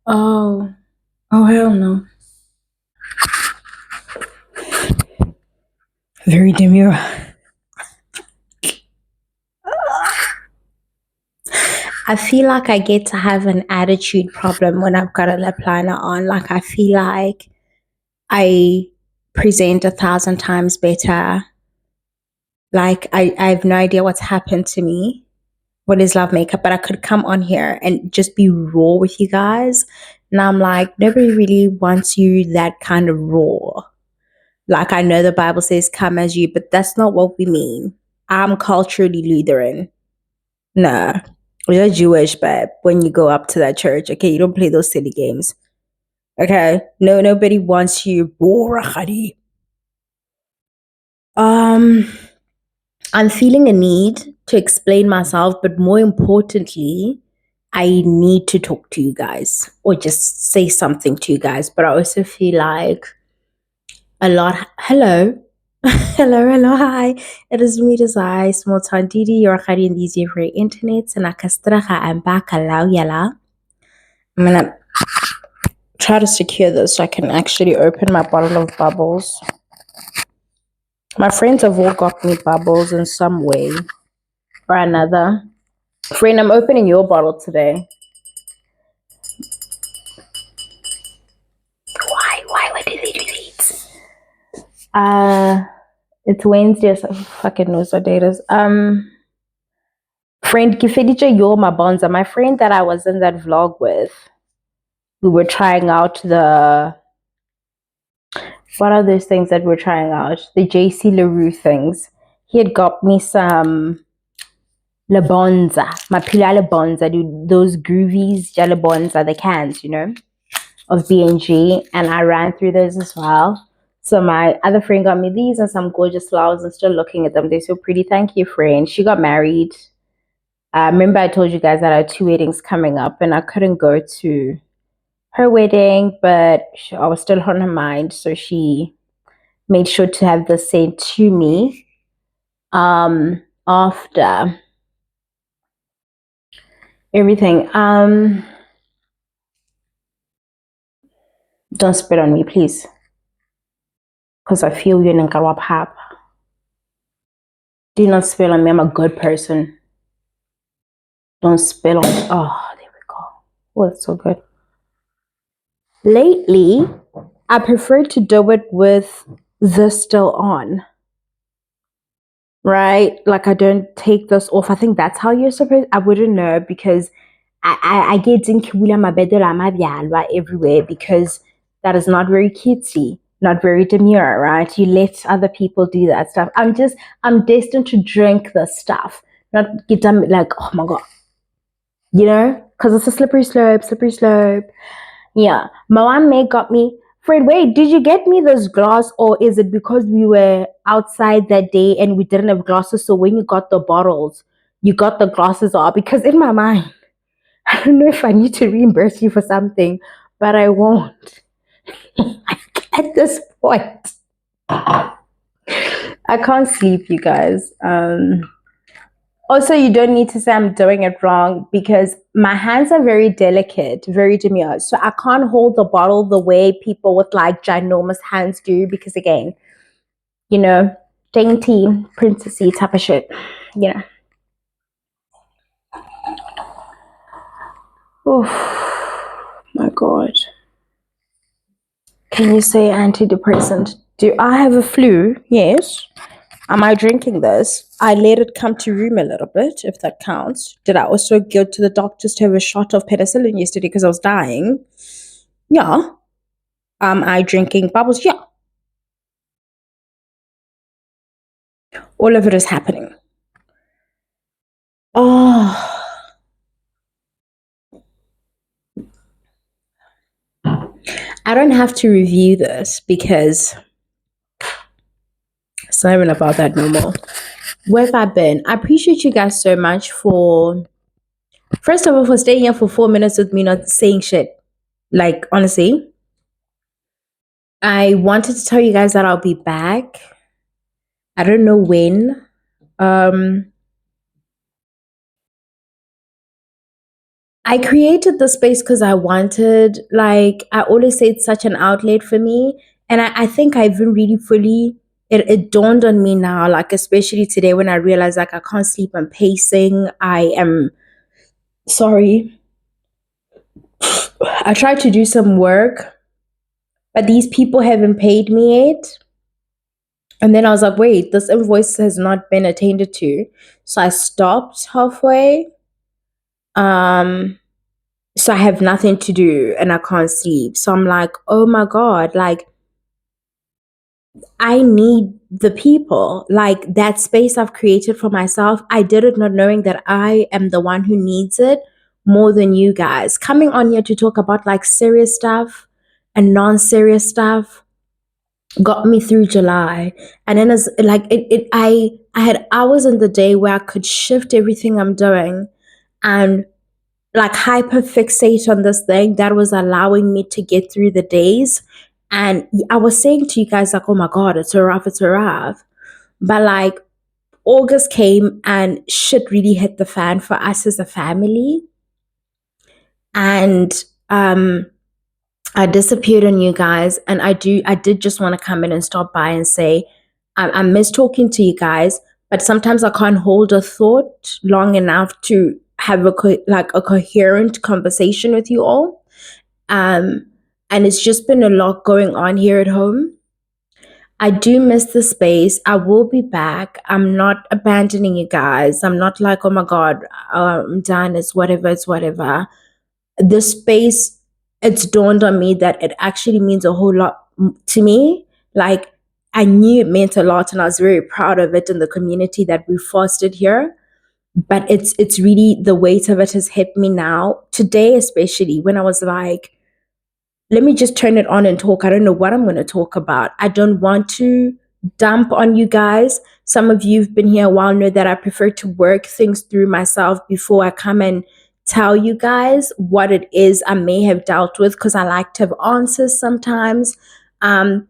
Oh, oh hell no. Very demure. I feel like I get to have an attitude problem when I've got a lip liner on. Like I feel like I present 1,000 times better. Like I have no idea what's happened to me. What is love makeup? But I could come on here and just be raw with you guys. And I'm like, nobody really wants you that kind of raw. Like I know the Bible says come as you, but that's not what we mean. I'm culturally Lutheran. Nah. You're Jewish, but when you go up to that church, okay, you don't play those silly games. Okay? No, nobody wants you. Um, I'm feeling a need to explain myself, but more importantly, I need to talk to you guys or just say something to you guys. But I also feel like a lot. Hello. Hello, hi. It is me, Desire, small town Didi, your in these free internet, and I'm back. Allow yala. I'm gonna try to secure this so I can actually open my bottle of bubbles. My friends have all got me bubbles in some way or another. Friend, I'm opening your bottle today. Why? Why did they do this? It's Wednesday, so fucking knows what date is. Friend, Kifedija Yoma Bonza, my friend that I was in that vlog with, we were trying out what are those things that we're trying out? The JC LaRue things. He had got me some Lebonza, Mapila Lebonza, those groovies, Jalabonza, the cans, of B&G, and I ran through those as well. So my other friend got me these and some gorgeous flowers. I'm still looking at them. They're so pretty. Thank you, friend. She got married. Remember I told you guys that I had 2 weddings coming up and I couldn't go to her wedding, but I was still on her mind. So she made sure to have this sent to me after everything. Don't spit on me, please. Because I feel you in Kawapap. Do not spit on me. I'm a good person. Don't spit on me. Oh, there we go. Oh, it's so good. Lately, I prefer to do it with this still on. Right? Like I don't take this off. I think that's how you're supposed. I wouldn't know because I get zinkibula mabedola everywhere because that is not very cutesy, not very demure, right? You let other people do that stuff. I'm destined to drink this stuff, not get them like, oh my god, because it's a slippery slope, slippery slope. Yeah, Moame got me. Fred, wait, did you get me this glass, or is it because we were outside that day and we didn't have glasses? So when you got the bottles, you got the glasses off? Because in my mind, I don't know if I need to reimburse you for something, but I won't. At this point, I can't sleep, you guys. Also, you don't need to say I'm doing it wrong because my hands are very delicate, very demure. So I can't hold the bottle the way people with like ginormous hands do because, again, dainty, princessy type of shit, you know. Oh my god. Can you say antidepressant? Do I have a flu? Yes. Am I drinking this? I let it come to room a little bit, if that counts. Did I also go to the doctors to have a shot of penicillin yesterday because I was dying? Yeah. Am I drinking bubbles? Yeah. All of it is happening. Oh. I don't have to review this because it's not even about that no more. Where have I been? I appreciate you guys so much for, first of all, for staying here for 4 minutes with me not saying shit. Like, honestly, I wanted to tell you guys that I'll be back. I don't know when. Um, I created the space because I wanted, like, I always say it's such an outlet for me. And I think I even really fully, it dawned on me now, like, especially today when I realized, like, I can't sleep, I'm pacing. I am, sorry, I tried to do some work, but these people haven't paid me yet. And then I was like, wait, this invoice has not been attended to. So I stopped halfway. Um, so I have nothing to do and I can't sleep. So I'm like, oh my God, like I need the people, like that space I've created for myself. I did it not knowing that I am the one who needs it more than you guys. Coming on here to talk about like serious stuff and non-serious stuff got me through July. And then as like I had hours in the day where I could shift everything I'm doing and like hyper fixate on this thing that was allowing me to get through the days. And I was saying to you guys, like, oh my God, it's a rough, it's a rough. But like August came and shit really hit the fan for us as a family. And I disappeared on you guys. And I did just want to come in and stop by and say, I miss talking to you guys, but sometimes I can't hold a thought long enough to have a coherent conversation with you all. Um, and it's just been a lot going on here at home. I do miss the space. I will be back. I'm not abandoning you guys. I'm not like, oh my God, I'm done. It's whatever. It's whatever. The space, it's dawned on me that it actually means a whole lot to me. Like I knew it meant a lot and I was very proud of it in the community that we fostered here. But it's really the weight of it has hit me now. Today, especially when I was like, let me just turn it on and talk. I don't know what I'm going to talk about. I don't want to dump on you guys. Some of you who've been here a while know that I prefer to work things through myself before I come and tell you guys what it is I may have dealt with because I like to have answers sometimes. I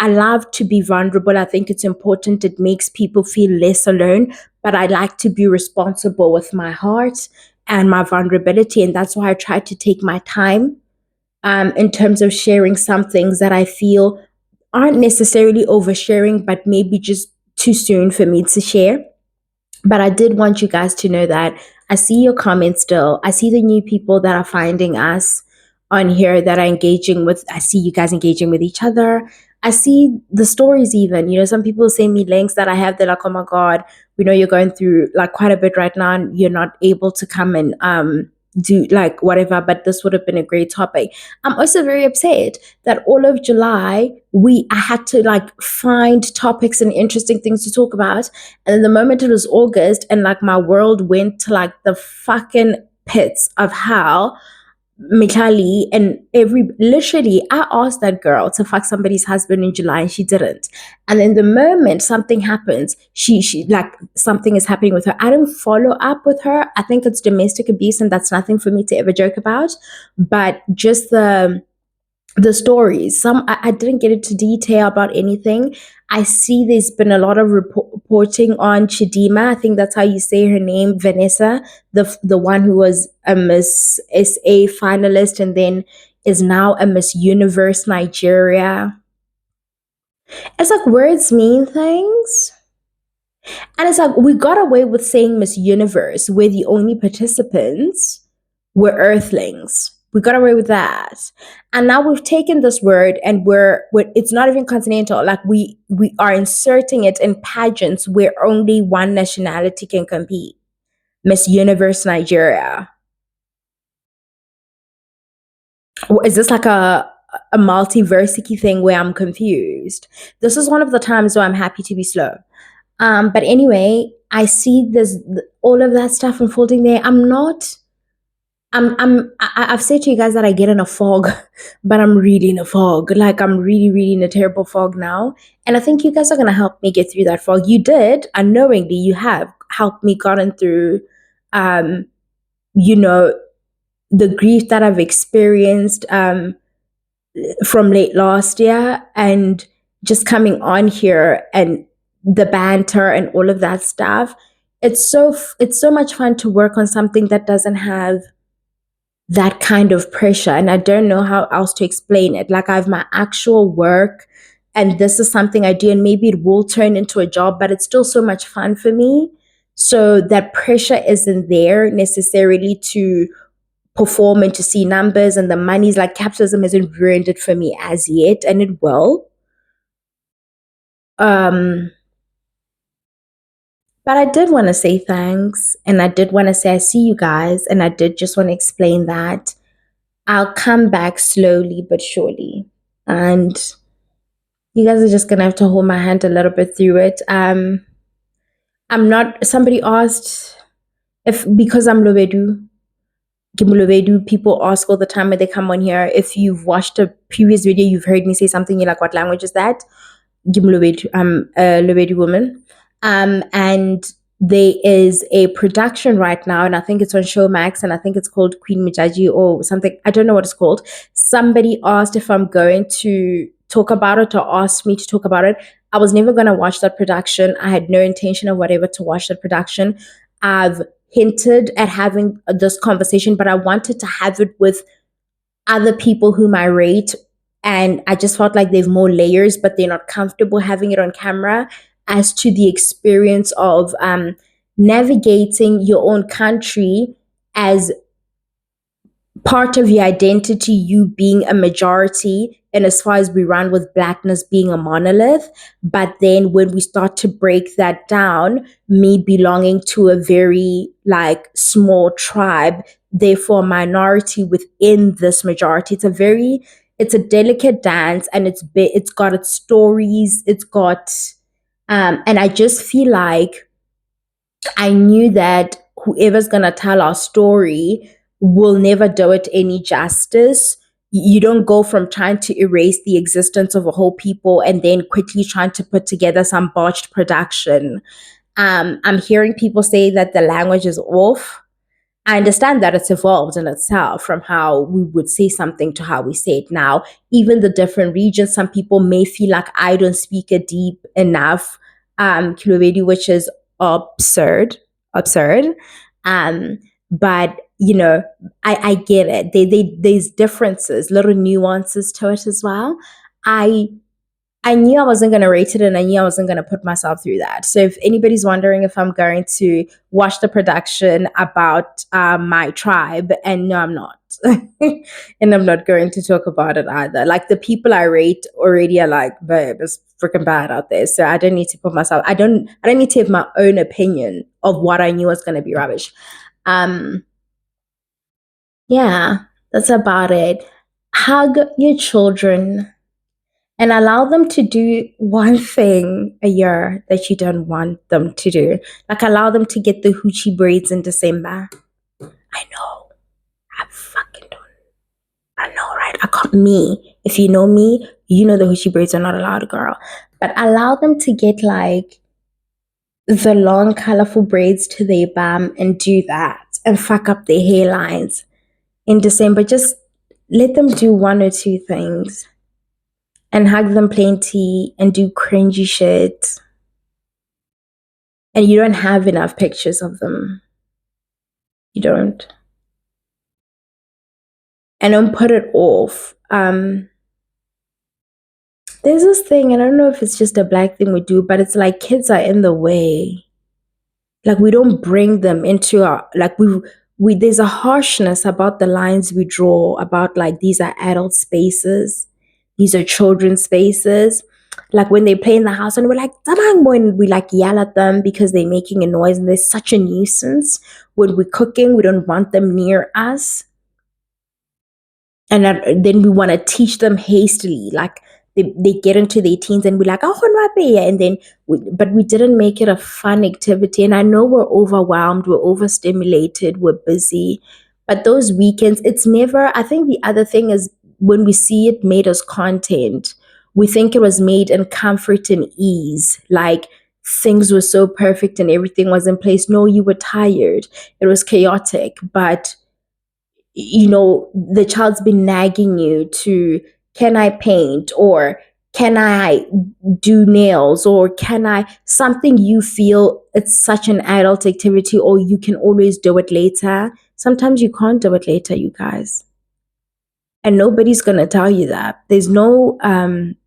love to be vulnerable. I think it's important. It makes people feel less alone, but I like to be responsible with my heart and my vulnerability. And that's why I try to take my time in terms of sharing some things that I feel aren't necessarily oversharing, but maybe just too soon for me to share. But I did want you guys to know that I see your comments still. I see the new people that are finding us on here that are engaging with. I see you guys engaging with each other. I see the stories even. You know, some people send me links that I have. They're like, oh my God, we know you're going through like quite a bit right now and you're not able to come and do like whatever, but this would have been a great topic. I'm also very upset that all of July I had to like find topics and interesting things to talk about. And then the moment it was August and like my world went to like the fucking pits of hell, Mikali and literally, I asked that girl to fuck somebody's husband in July and she didn't. And then the moment something happens, she like something is happening with her. I don't follow up with her. I think it's domestic abuse and that's nothing for me to ever joke about. But just the stories. I didn't get into detail about anything. I see there's been a lot of reporting on Chidima. I think that's how you say her name, Vanessa, the one who was a Miss SA finalist and then is now a Miss Universe Nigeria. It's like words mean things. And it's like we got away with saying Miss Universe, where the only participants were Earthlings. We got away with that. And now we've taken this word and we're it's not even continental. Like we are inserting it in pageants where only one nationality can compete. Miss Universe Nigeria. Or is this like a multiversity thing where I'm confused? This is one of the times where I'm happy to be slow. But anyway, I see this all of that stuff unfolding there. I've said to you guys that I get in a fog, but I'm really in a fog. Like I'm really, really in a terrible fog now. And I think you guys are gonna help me get through that fog. You did, unknowingly, you have helped me gotten through you know, the grief that I've experienced from late last year and just coming on here and the banter and all of that stuff. It's so much fun to work on something that doesn't have that kind of pressure. And I don't know how else to explain it. Like I have my actual work and this is something I do, and maybe it will turn into a job, but it's still so much fun for me. So that pressure isn't there necessarily to perform and to see numbers, and the money's like capitalism hasn't ruined it for me as yet, and it will. Um, but I did want to say thanks, and I did want to say I see you guys, and I did just want to explain that I'll come back slowly but surely. And you guys are just gonna have to hold my hand a little bit through it. I'm not somebody asked if because I'm Lobedu, Lobedu, people ask all the time when they come on here. If you've watched a previous video, you've heard me say something, you're like, what language is that? Lobedu, I'm a Lobedu woman. And there is a production right now, and I think it's on Showmax, and I think it's called Queen Mijaji or something. I don't know what it's called. Somebody asked if I'm going to talk about it or asked me to talk about it. I was never going to watch that production. I had no intention of whatever to watch that production. I've hinted at having this conversation, but I wanted to have it with other people whom I rate. And I just felt like they've more layers, but they're not comfortable having it on camera as to the experience of navigating your own country as part of your identity, you being a majority, and as far as we run with blackness being a monolith. But then when we start to break that down, me belonging to a very like small tribe, therefore minority within this majority, it's a delicate dance, and it's got its stories, it's got and I just feel like I knew that whoever's gonna tell our story will never do it any justice. You don't go from trying to erase the existence of a whole people and then quickly trying to put together some botched production. I'm hearing people say that the language is off. I understand that it's evolved in itself from how we would say something to how we say it now. Even the different regions, some people may feel like I don't speak a deep enough Kilobedi, which is absurd. Um, but you know, I get it. There's differences, little nuances to it as well. I knew I wasn't going to rate it, and I knew I wasn't going to put myself through that. So if anybody's wondering if I'm going to watch the production about my tribe, and no, I'm not. And I'm not going to talk about it either. Like the people I rate already are like, babe, it's freaking bad out there. So I don't need to put myself, I don't need to have my own opinion of what I knew was going to be rubbish. Yeah, that's about it. Hug your children and allow them to do one thing a year that you don't want them to do. Like allow them to get the hoochie braids in December. I know. I fucking don't. I know, right? I can't. Me. If you know me, you know the hoochie braids are not allowed, girl. But allow them to get like the long, colorful braids to their bum and do that and fuck up their hairlines in December. Just let them do one or two things. And hug them plenty and do cringy shit. And you don't have enough pictures of them. You don't. And don't put it off. There's this thing, and I don't know if it's just a black thing we do, but it's like kids are in the way. Like we don't bring them into our, like we there's a harshness about the lines we draw, about like these are adult spaces. These are children's spaces. Like when they play in the house and we're like, when we like yell at them because they're making a noise and they're such a nuisance. When we're cooking, we don't want them near us. And then we want to teach them hastily. Like they get into their teens and we're like, and then, but we didn't make it a fun activity. And I know we're overwhelmed, we're overstimulated, we're busy. But those weekends, it's never, I think the other thing is, when we see it made as content, we think it was made in comfort and ease. Like things were so perfect and everything was in place. No, you were tired. It was chaotic. But, you know, the child's been nagging you to, can I paint? Or can I do nails? Or can I, something you feel it's such an adult activity, or you can always do it later. Sometimes you can't do it later, you guys. And nobody's going to tell you that. There's no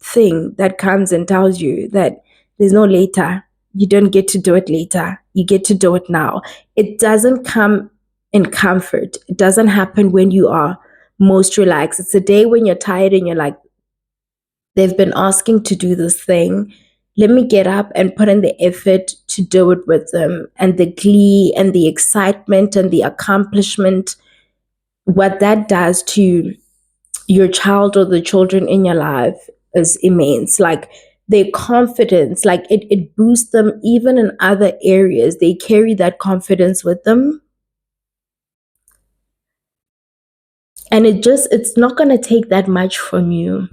thing that comes and tells you that there's no later. You don't get to do it later. You get to do it now. It doesn't come in comfort. It doesn't happen when you are most relaxed. It's a day when you're tired and you're like, they've been asking to do this thing. Let me get up and put in the effort to do it with them. And the glee and the excitement and the accomplishment, what that does to your child or the children in your life is immense. Like their confidence, like it boosts them even in other areas. They carry that confidence with them. And it's not gonna take that much from you.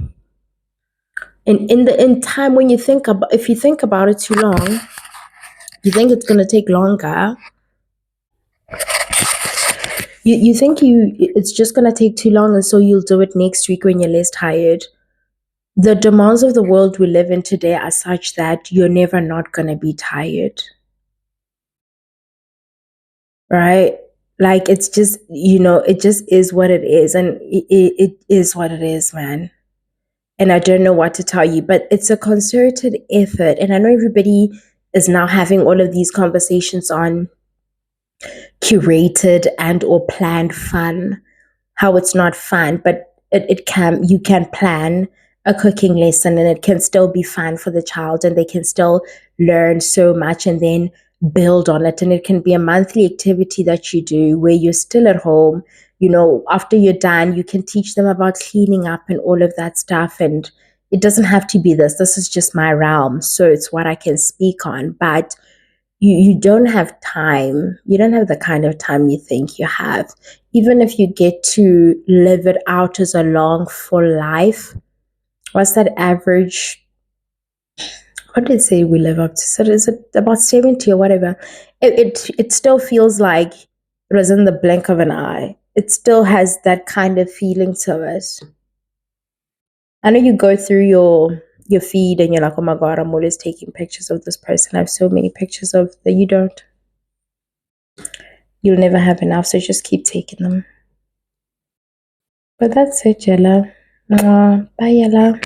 And in time when you think about if you think about it too long, you think it's gonna take longer. You think it's just gonna take too long and so you'll do it next week when you're less tired. The demands of the world we live in today are such that you're never not going to be tired. Right? Like it's just, it just is what it is. And it is what it is, man. And I don't know what to tell you, but it's a concerted effort. And I know everybody is now having all of these conversations on curated and or planned fun, how it's not fun, but you can plan a cooking lesson and it can still be fun for the child and they can still learn so much and then build on it. And it can be a monthly activity that you do where you're still at home. After you're done, you can teach them about cleaning up and all of that stuff. And it doesn't have to be this. This is just my realm. So it's what I can speak on. But you don't have time. You don't have the kind of time you think you have. Even if you get to live it out as a long, full life, what's that average? What did it say we live up to? So is it about 70 or whatever? It still feels like it was in the blink of an eye. It still has that kind of feeling to it. I know you go through your feed and you're like, oh my God, I'm always taking pictures of this person. I have so many pictures of that you don't. You'll never have enough, so just keep taking them. But that's it, Yella. Bye, Yella.